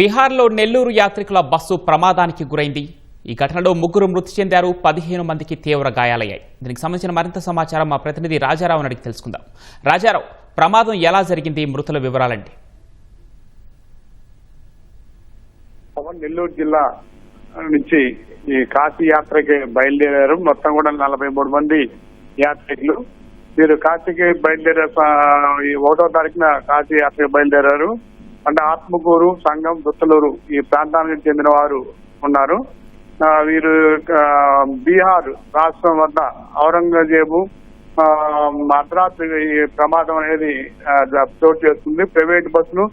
బీహార్లో నెల్లూరు యాత్రికుల బస్సు ప్రమాదానికి గురైంది. ఈ ఘటనలో 3 మృతి చెందారు, 15 మందికి తీవ్ర గాయాలయ్యాయి. దీనికి సంబంధించిన మరింత సమాచారం మా ప్రతినిధి రాజారావు అడిగి తెలుసుకుందాం. రాజారావు, ప్రమాదం ఎలా జరిగింది, మృతుల వివరాలండి. నెల్లూరు జిల్లా నుంచి ఈ కాశీ యాత్రకి బయలుదేరారు. మొత్తం కూడా 43 మంది యాత్రికులు. వీరు కాశీకి బయలుదేరే 1వ తారీఖున కాశీ యాత్రకి బయలుదేరారు. అంటే ఆత్మకూరు, సంగం, దుత్తలూరు ఈ ప్రాంతానికి చెందిన వారు ఉన్నారు. వీరు బీహార్ రాష్ట్రం వద్ద ఔరంగజేబు అర్ధరాత్రి ఈ ప్రమాదం అనేది చోటు చేస్తుంది. ప్రైవేట్ బస్సును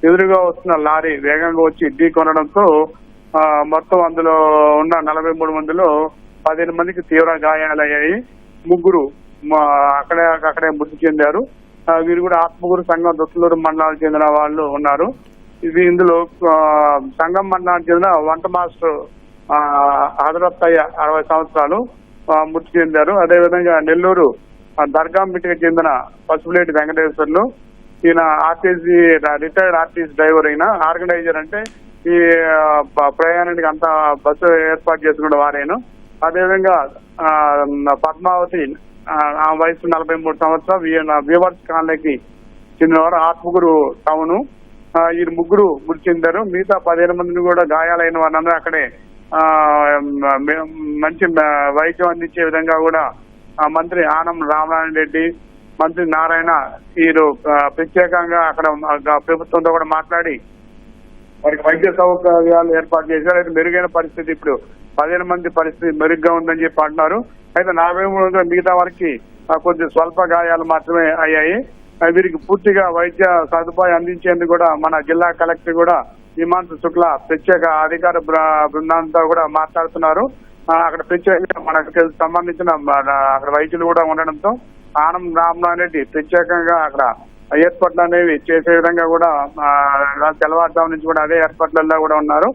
ఎదురుగా వస్తున్న లారీ వేగంగా వచ్చి ఢీ కొనడంతో మొత్తం అందులో ఉన్న 43 మందిలో 15 మందికి తీవ్ర గాయాలయ్యాయి. 3 అక్కడే మృతి చెందారు. వీరు కూడా ఆత్మకూరు, సంగం, దుత్తలూరు మండలానికి చెందిన వాళ్ళు ఉన్నారు. ఇందులో సంగం మండలానికి చెందిన వంట మాస్టర్ హజరత్తయ్య 60 సంవత్సరాలు మృతి చెందారు. అదేవిధంగా నెల్లూరు దర్గాంబిటికి చెందిన పసుపులేటి వెంకటేశ్వర్లు, ఈయన ఆర్టీసీ రిటైర్డ్ ఆర్టీసీ డ్రైవర్. అయినా ఆర్గనైజర్ అంటే ఈ ప్రయాణానికి అంతా బస్సు ఏర్పాటు చేసుకున్న వారేను. అదేవిధంగా పద్మావతి ఆ వయసు 43 సంవత్సరాలు, వీవర్స్ కాలనీకి చెందినవారు, ఆత్మకూరు టౌన్. ఈ 3 మృతి చెందారు. మిగతా 15 మందిని కూడా గాయాలైన వారందరూ అక్కడే మంచి వైద్యం అందించే విధంగా కూడా మంత్రి ఆనం రామనారాయణ రెడ్డి, మంత్రి నారాయణ వీరు ప్రత్యేకంగా అక్కడ ప్రభుత్వంతో కూడా మాట్లాడి వారికి వైద్య సౌకర్యాలు ఏర్పాటు చేశారు. అయితే మెరుగైన పరిస్థితి, ఇప్పుడు 15 మంది పరిస్థితి మెరుగ్గా ఉందని చెప్పి అంటున్నారు. అయితే 43 మిగతా వారికి కొద్ది స్వల్ప గాయాలు మాత్రమే అయ్యాయి. వీరికి పూర్తిగా వైద్య సదుపాయం అందించేందుకు కూడా మన జిల్లా కలెక్టర్ కూడా హిమాంశు శుక్లా ప్రత్యేక అధికార బృందంతో కూడా మాట్లాడుతున్నారు. అక్కడ ప్రత్యేకంగా మనకు సంబంధించిన అక్కడ వైద్యులు కూడా ఉండడంతో ఆనంద్ రామనారాయణ రెడ్డి ప్రత్యేకంగా అక్కడ ఏర్పాట్లు అనేవి చేసే విధంగా కూడా తెల్లవారుజాము నుంచి కూడా అదే ఏర్పాట్లలో కూడా ఉన్నారు.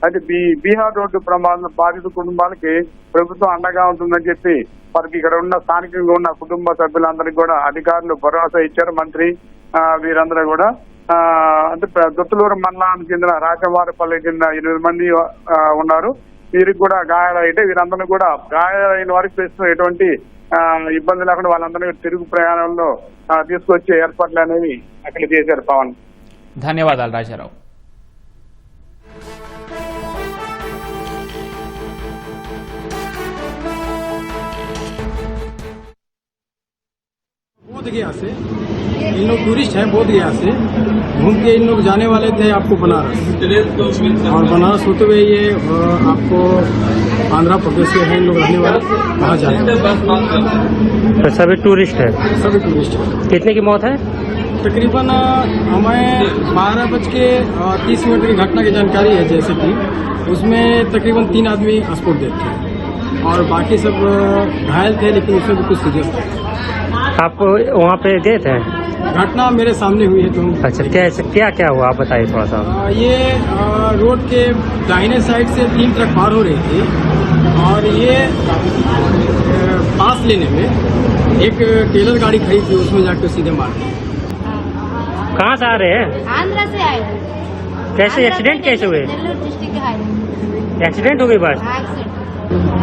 అయితే బీహార్ రోడ్డు ప్రమాదం బాధిత కుటుంబాలకి ప్రభుత్వం అండగా ఉంటుందని చెప్పి వారికి ఇక్కడ ఉన్న స్థానికంగా ఉన్న కుటుంబ సభ్యులందరికీ కూడా అధికారులు భరోసా ఇచ్చారు. మంత్రి వీరందరూ కూడా అంటే దుత్తలూరు మండలానికి చెందిన రాజవారిపల్లికి చెందిన 8 మంది ఉన్నారు. వీరికి కూడా గాయాలైతే వీరందరినీ కూడా గాయాలైన వారికి ప్రస్తుతం ఎటువంటి ఇబ్బంది లేకుండా వాళ్ళందరినీ తిరుగు ప్రయాణంలో తీసుకొచ్చే ఏర్పాట్లు అనేవి అక్కడ చేశారు. పవన్, ధన్యవాదాలు రాజారావు. बोधगया से इन लोग टूरिस्ट हैं। बोधगया से घूम के इन लोग जाने वाले थे आपको बनारस, और बनारस होते हुए ये आपको आंध्र प्रदेश से हैं इन लोग रहने वाले। कहाँ जाएंगे? तो सभी टूरिस्ट है? सभी टूरिस्ट है। कितने की मौत है? तकरीबन हमें 12:30 की घटना की जानकारी है, जैसे कि उसमें तकरीबन 3 आदमी स्पॉट डेड थे और बाकी सब घायल थे, लेकिन उसमें भी कुछ सीरियस थे। आप वहाँ पे गए थे? घटना मेरे सामने हुई है। तो अच्छा, क्या हुआ आप बताइए थोड़ा सा। ये रोड के दाहिने साइड से 3 ट्रक पार हो रही थी, और ये पास लेने में एक टेलर गाड़ी खड़ी थी, उसमें जाकर सीधे मार दी। कहाँ से आ रहे हैं? आंध्र से आए। कैसे एक्सीडेंट कैसे हुए? नेल्लूर डिस्ट्रिक्ट के हाईवे एक्सीडेंट हो गई बस?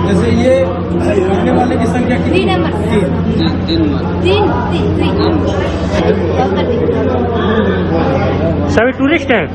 जैसे ये रहने वाले की संख्या 3 नंबर 3 सभी टूरिस्ट हैं?